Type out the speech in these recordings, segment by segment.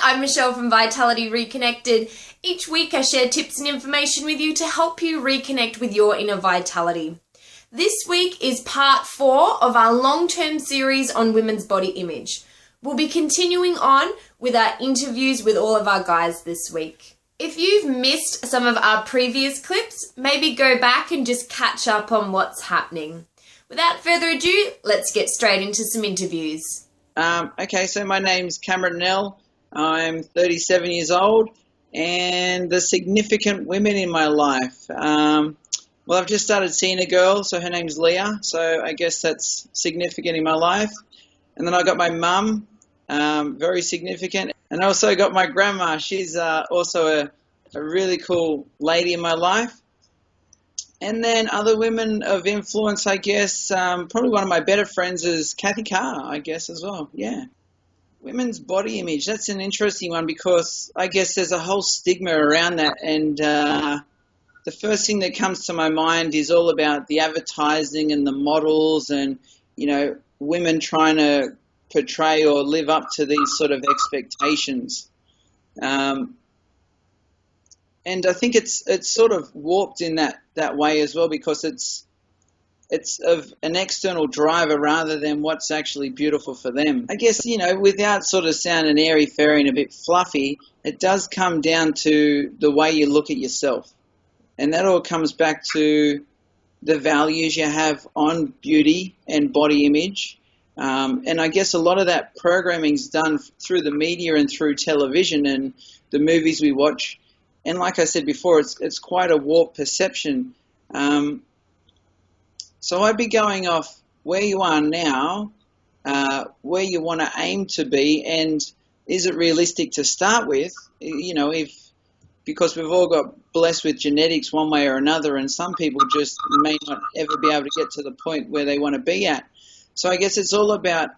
I'm Michelle from Vitality Reconnected. Each week I share tips and information with you to help you reconnect with your inner vitality. This week is part 4 of our long-term series on women's body image. We'll be continuing on with our interviews with all of our guys this week. If you've missed some of our previous clips, maybe go back and just catch up on what's happening. Without further ado, let's get straight into some interviews. Okay, so my name's Cameron Nell. I'm 37 years old, and the significant women in my life. Well, I've just started seeing a girl, so her name's Leah, so I guess that's significant in my life. And then I got my mum, very significant. And I also got my grandma. She's also a really cool lady in my life. And then other women of influence, I guess, probably one of my better friends is Kathy Carr, I guess, as well. Yeah. Women's body image, that's an interesting one because I guess there's a whole stigma around that. And the first thing that comes to my mind is all about the advertising and the models and, you know, women trying to portray or live up to these sort of expectations. And I think it's sort of warped in that way as well because it's of an external driver rather than what's actually beautiful for them. I guess, you know, without sort of sounding airy-fairy and a bit fluffy, it does come down to the way you look at yourself. And that all comes back to the values you have on beauty and body image. And I guess a lot of that programming is done through the media and through television and the movies we watch. And like I said before, it's quite a warped perception. So I'd be going off where you are now, where you want to aim to be, and is it realistic to start with? You know, because we've all got blessed with genetics one way or another, and some people just may not ever be able to get to the point where they want to be at. So I guess it's all about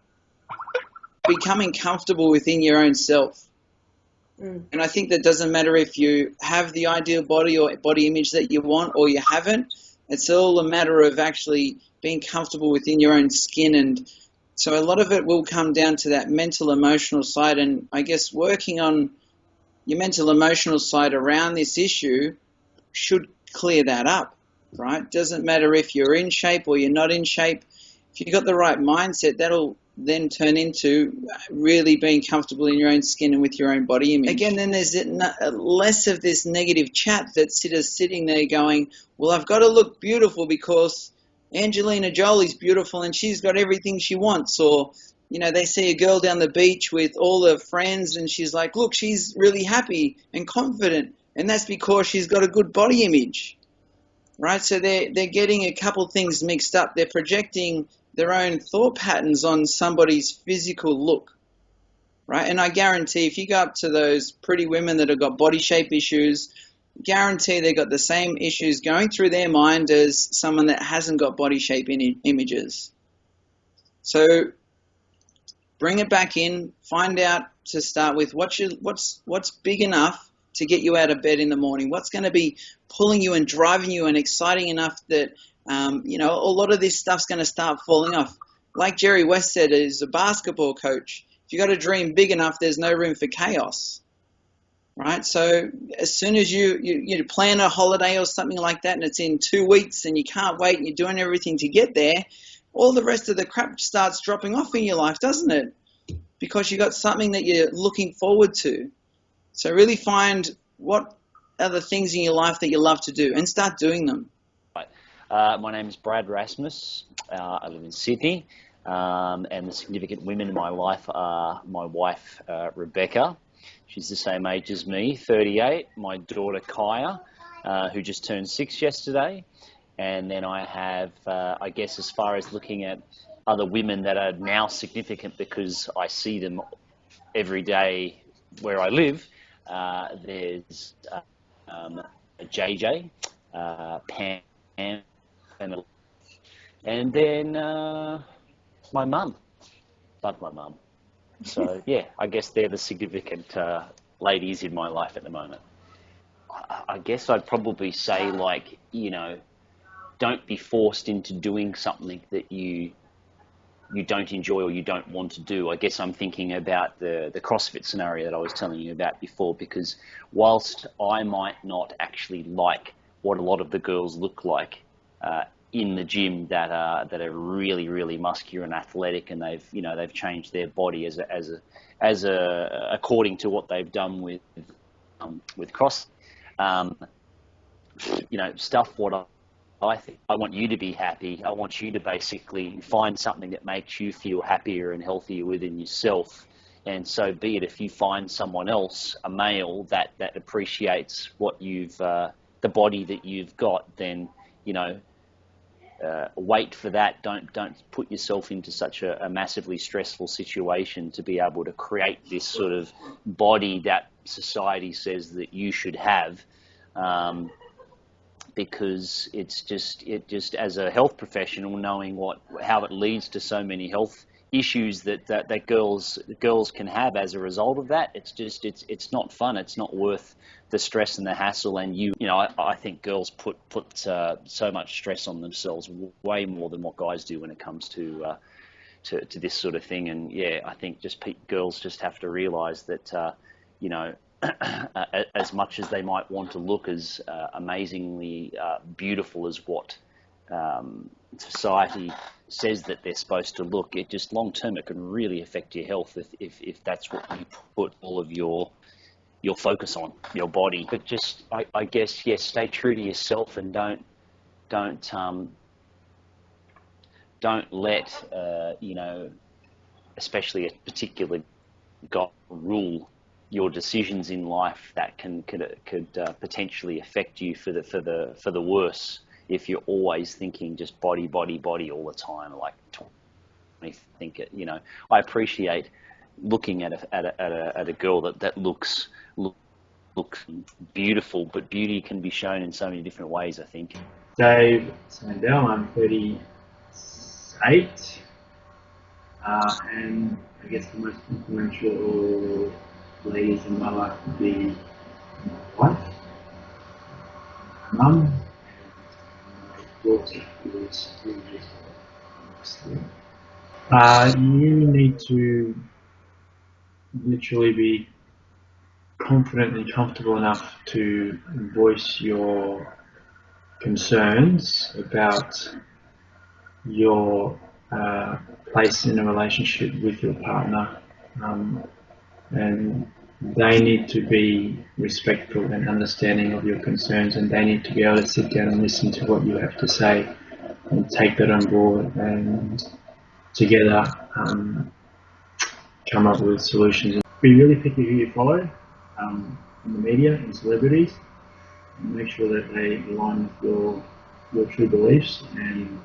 becoming comfortable within your own self. And I think that doesn't matter if you have the ideal body or body image that you want or you haven't. It's all a matter of actually being comfortable within your own skin. And so a lot of it will come down to that mental, emotional side. And I guess working on your mental, emotional side around this issue should clear that up, right? Doesn't matter if you're in shape or you're not in shape. If you've got the right mindset, that'll then turn into really being comfortable in your own skin and with your own body image. Again, then there's less of this negative chat that's sitting there going, well, I've got to look beautiful because Angelina Jolie's beautiful and she's got everything she wants. Or, you know, they see a girl down the beach with all her friends and she's like, look, she's really happy and confident. And that's because she's got a good body image, right? So they're getting a couple things mixed up. They're projecting their own thought patterns on somebody's physical look, right? And I guarantee if you go up to those pretty women that have got body shape issues, guarantee they've got the same issues going through their mind as someone that hasn't got body shape images. So bring it back in, find out to start with what's big enough to get you out of bed in the morning, what's going to be pulling you and driving you and exciting enough that you know, a lot of this stuff's going to start falling off. Like Jerry West said, as a basketball coach, if you got a dream big enough, there's no room for chaos, right? So as soon as you plan a holiday or something like that and it's in 2 weeks and you can't wait and you're doing everything to get there, all the rest of the crap starts dropping off in your life, doesn't it? Because you got something that you're looking forward to. So really find what are the things in your life that you love to do and start doing them. My name is Brad Rasmus. I live in Sydney, and the significant women in my life are my wife, Rebecca. She's the same age as me, 38. My daughter, Kaya, who just turned 6 yesterday. And then I have, I guess, as far as looking at other women that are now significant because I see them every day where I live, there's JJ, Pam, and then my mum. Love my mum. So, yeah, I guess they're the significant ladies in my life at the moment. I guess I'd probably say, like, you know, don't be forced into doing something that you you don't enjoy or you don't want to do. I guess I'm thinking about the CrossFit scenario that I was telling you about before, because whilst I might not actually like what a lot of the girls look like in the gym that are really, really muscular and athletic, and they've changed their body as a according to what they've done with cross, stuff. What I think, I want you to be happy. I want you to basically find something that makes you feel happier and healthier within yourself. And so be it if you find someone else, a male, that appreciates what the body that you've got, then, wait for that. Don't put yourself into such a massively stressful situation to be able to create this sort of body that society says that you should have. Because it just as a health professional, knowing how it leads to so many health issues that girls can have as a result of that, it's not fun. It's not worth the stress and the hassle. And I think girls put so much stress on themselves, way more than what guys do when it comes to this sort of thing. And yeah, I think girls just have to realise that as much as they might want to look as amazingly beautiful as what society says that they're supposed to look, it just long term it can really affect your health if that's what you put all of your focus on, your body. But just I guess, yes, stay true to yourself, and don't let especially a particular guy rule your decisions in life that could potentially affect you for the worse if you're always thinking just body all the time. Like, I appreciate looking at a girl that looks beautiful, but beauty can be shown in so many different ways, I think. Dave Sandell, I'm 38, and I guess the most influential ladies in my life would be my wife, my mum, and my daughter, who is 3 years old. You need to literally be confident and comfortable enough to voice your concerns about your place in a relationship with your partner, and they need to be respectful and understanding of your concerns, and they need to be able to sit down and listen to what you have to say and take that on board, and together come up with solutions. Be really picky who you follow in the media and celebrities, and make sure that they align with your true beliefs, and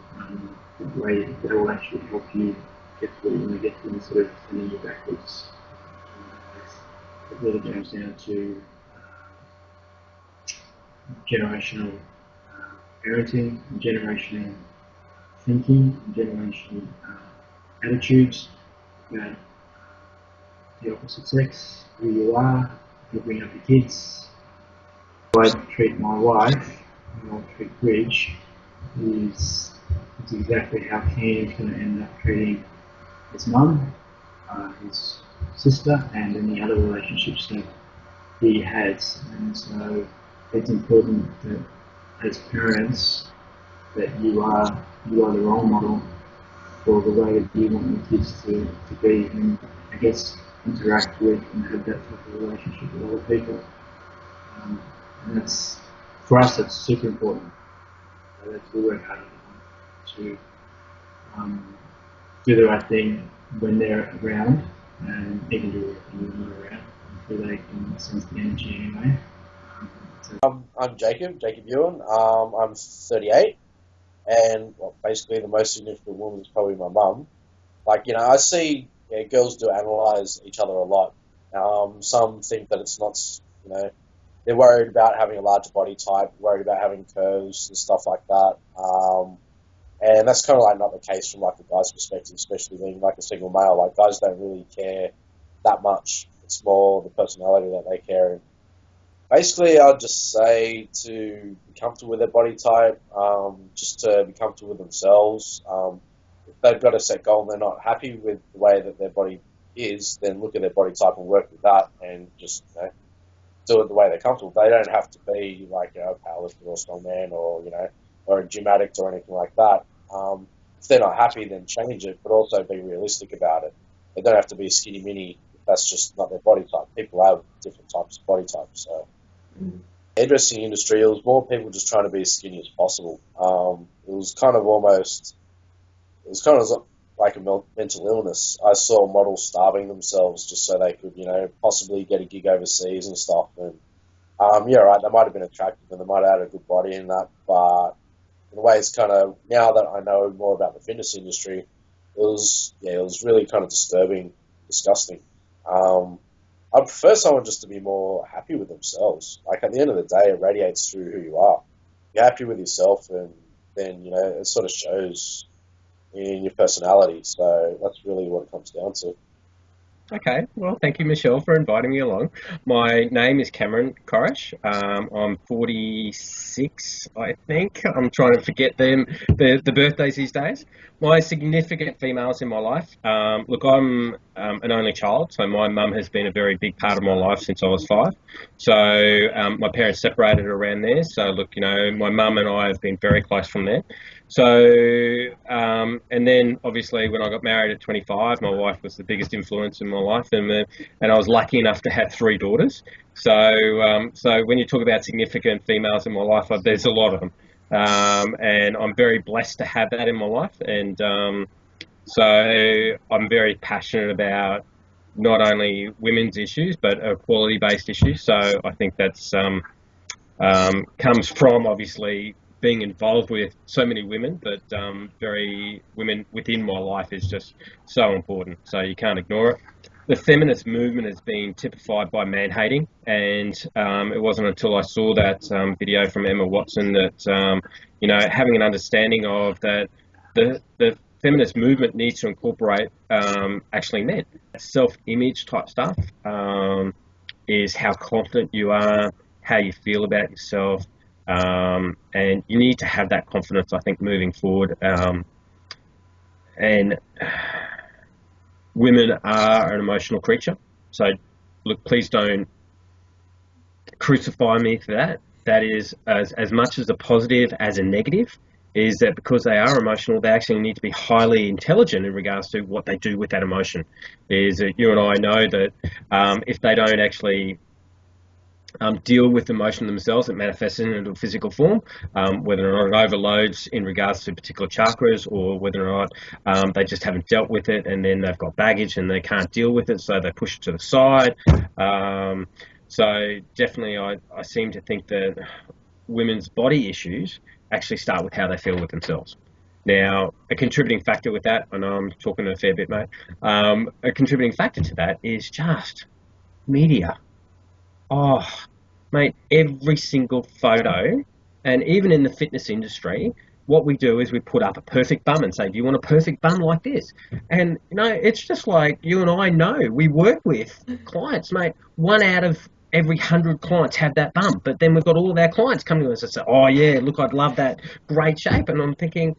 the way that will actually help you get to where you want to get to, instead of sending you backwards. It really comes down to generational parenting, generational thinking, generational attitudes about the opposite sex, who you are, how you bring up your kids. How I treat my wife, how I treat Bridge, is exactly how Ken's going to end up treating his mum, his sister, and any other relationships that he has. And so it's important that as parents that you are the role model for the way that you want your kids to be, and I guess interact with and have that type of relationship with other people. And that's, for us, that's super important. So we work hard to do the right thing when they're around, and even do it when you're not around, so they can sense the energy anyway. I'm Jacob Ewan. I'm 38, and basically the most significant woman is probably my mum. I see girls do analyse each other a lot. Some think that it's not, they're worried about having a larger body type, worried about having curves and stuff like that. And that's kind of not the case from a guy's perspective, especially being a single male. Guys don't really care that much. It's more the personality that they care. And basically, I'd just say to be comfortable with their body type, just to be comfortable with themselves. if they've got a set goal and they're not happy with the way that their body is, then look at their body type and work with that, and just do it the way they're comfortable. They don't have to be like a powerlifter or strongman or or a gym addict or anything like that. If they're not happy, then change it, but also be realistic about it. They don't have to be a skinny mini if that's just not their body type. People have different types of body types. So, hairdressing industry, it was more people just trying to be as skinny as possible. It was kind of like a mental illness. I saw models starving themselves just so they could, possibly get a gig overseas and stuff. And yeah, right, they might have been attractive and they might have had a good body in that, but in a way, it's kind of, now that I know more about the fitness industry, it was really kind of disturbing, disgusting. I prefer someone just to be more happy with themselves. Like, at the end of the day, it radiates through who you are. You're happy with yourself, and then, it sort of shows in your personality. So that's really what it comes down to. Okay, well, thank you, Michelle, for inviting me along. My name is Cameron Koresh. I'm 46, I think. I'm trying to forget the birthdays these days. My significant females in my life. Look, I'm an only child, so my mum has been a very big part of my life since I was 5. So my parents separated around there. So look, my mum and I have been very close from there. So, and then obviously when I got married at 25, my wife was the biggest influence in my life, and I was lucky enough to have 3 daughters. So when you talk about significant females in my life, there's a lot of them, and I'm very blessed to have that in my life. And so I'm very passionate about not only women's issues but equality-based issues. So I think that's comes from obviously being involved with so many women, but very women within my life is just so important. So you can't ignore it. The feminist movement has been typified by man-hating, and it wasn't until I saw that video from Emma Watson that, having an understanding of that the feminist movement needs to incorporate actually men. Self-image type stuff is how confident you are, how you feel about yourself, and you need to have that confidence, I think, moving forward. And women are an emotional creature. So, look, please don't crucify me for that. That is as much as a positive as a negative, is that because they are emotional, they actually need to be highly intelligent in regards to what they do with that emotion. Is that you and I know that if they don't actually deal with emotion themselves, it manifests into a physical form, whether or not it overloads in regards to particular chakras, or whether or not they just haven't dealt with it, and then they've got baggage and they can't deal with it, so they push it to the side. So definitely I seem to think that women's body issues actually start with how they feel with themselves. Now, a contributing factor with that, I know I'm talking a fair bit, mate, a contributing factor to that is just media. Oh, mate, every single photo, and even in the fitness industry, what we do is we put up a perfect bum and say, do you want a perfect bum like this? And, it's just like you and I know. We work with clients, mate. 1 out of every 100 clients have that bum. But then we've got all of our clients coming to us and say, oh, yeah, look, I'd love that great shape. And I'm thinking,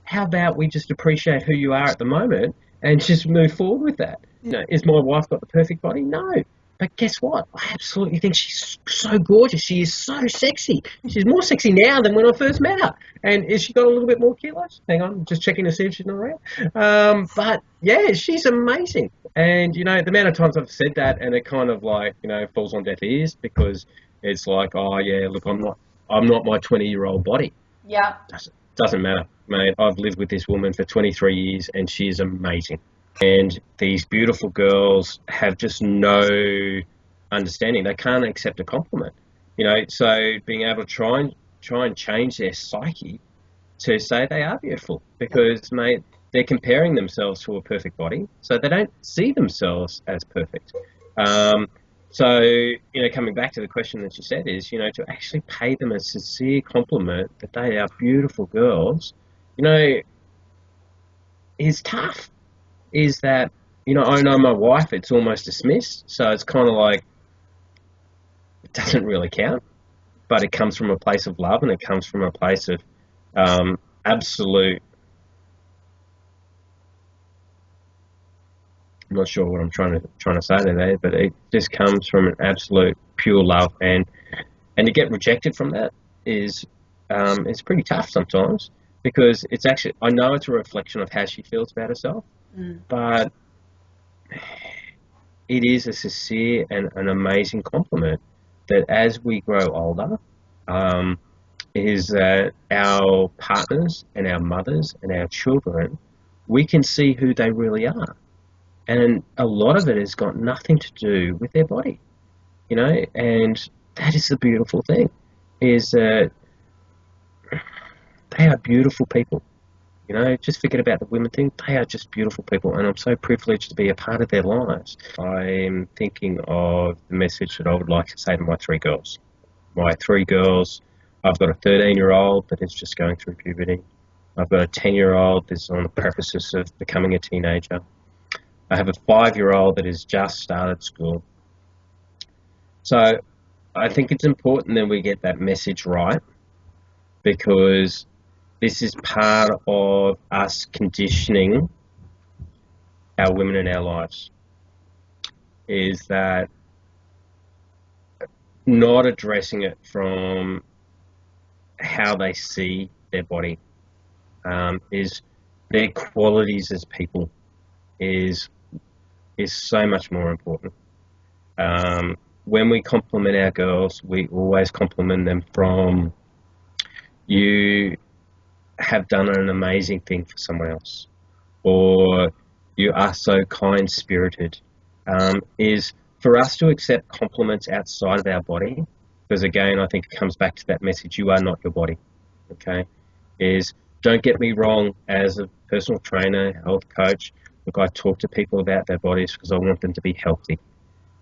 how about we just appreciate who you are at the moment and just move forward with that? Is my wife got the perfect body? No. But guess what? I absolutely think she's so gorgeous. She is so sexy. She's more sexy now than when I first met her. And has she got a little bit more kilos? Hang on, just checking to see if she's not around. But yeah, she's amazing. And, the amount of times I've said that and it kind of like, falls on deaf ears, because it's like, oh yeah, look, I'm not my 20-year-old body. Yeah. Doesn't matter, mate. I've lived with this woman for 23 years and she is amazing. And these beautiful girls have just no understanding. They can't accept a compliment, So being able to try and change their psyche to say they are beautiful, because, mate, they're comparing themselves to a perfect body, so they don't see themselves as perfect. So, coming back to the question that you said is, to actually pay them a sincere compliment that they are beautiful girls, is tough. Is that, I know my wife, it's almost dismissed, so it's kind of like, it doesn't really count, but it comes from a place of love, and it comes from a place of absolute I'm not sure what I'm trying to say there, but it just comes from an absolute pure love, and to get rejected from that is it's pretty tough sometimes, because it's actually, I know it's a reflection of how she feels about herself, but it is a sincere and an amazing compliment that as we grow older, is that our partners and our mothers and our children, we can see who they really are. And a lot of it has got nothing to do with their body, you know, and that is the beautiful thing, is that they are beautiful people. You know, just forget about the women thing. They are just beautiful people, and I'm so privileged to be a part of their lives. I'm thinking of the message that I would like to say to my 3 girls. My 3 girls, I've got a 13-year-old that is just going through puberty. I've got a 10-year-old that's on the precipice of becoming a teenager. I have a 5-year-old that has just started school. So I think it's important that we get that message right, because this is part of us conditioning our women in our lives, is that not addressing it from how they see their body, is their qualities as people is so much more important. When we compliment our girls, we always compliment them from, you have done an amazing thing for someone else, or you are so kind-spirited, is for us to accept compliments outside of our body, because again, I think it comes back to that message, you are not your body, okay? Is, don't get me wrong, as a personal trainer, health coach, look, I talk to people about their bodies because I want them to be healthy,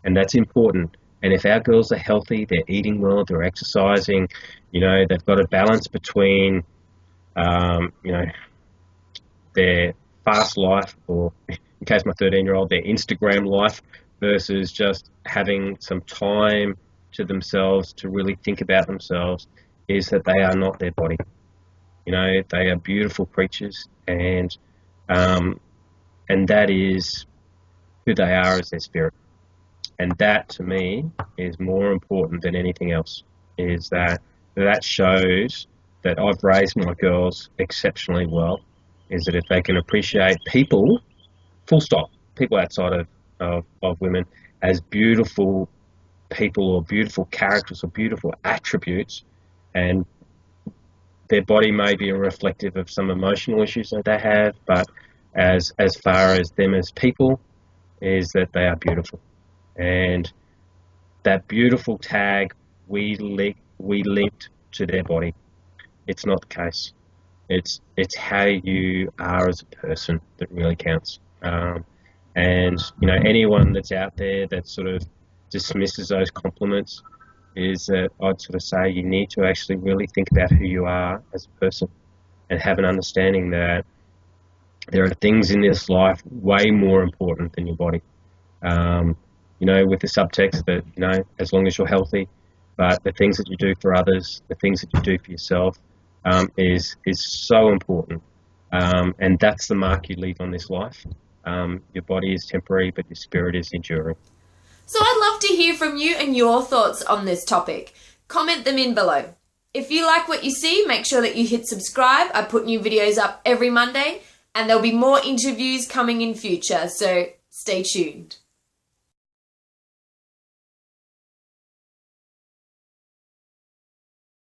and that's important. And if our girls are healthy, they're eating well, they're exercising, you know, they've got a balance between, you know, their fast life, or in case my 13-year-old, their Instagram life, versus just having some time to themselves to really think about themselves, is that they are not their body. You know, they are beautiful creatures, and that is who they are, as their spirit. And that, to me, is more important than anything else, is that shows that I've raised my girls exceptionally well, is that if they can appreciate people, full stop, people outside of women, as beautiful people or beautiful characters or beautiful attributes, and their body may be reflective of some emotional issues that they have, but as far as them as people, is that they are beautiful. And that beautiful tag we linked to their body. It's not the case. It's how you are as a person that really counts. And you know, anyone that's out there that sort of dismisses those compliments, is that I'd sort of say you need to actually really think about who you are as a person, and have an understanding that there are things in this life way more important than your body. You know, with the subtext that, you know, as long as you're healthy, but the things that you do for others, the things that you do for yourself, is so important. And that's the mark you leave on this life. Your body is temporary, but your spirit is enduring. So I'd love to hear from you and your thoughts on this topic. Comment them in below. If you like what you see, make sure that you hit subscribe. I put new videos up every Monday, and there'll be more interviews coming in future, so stay tuned.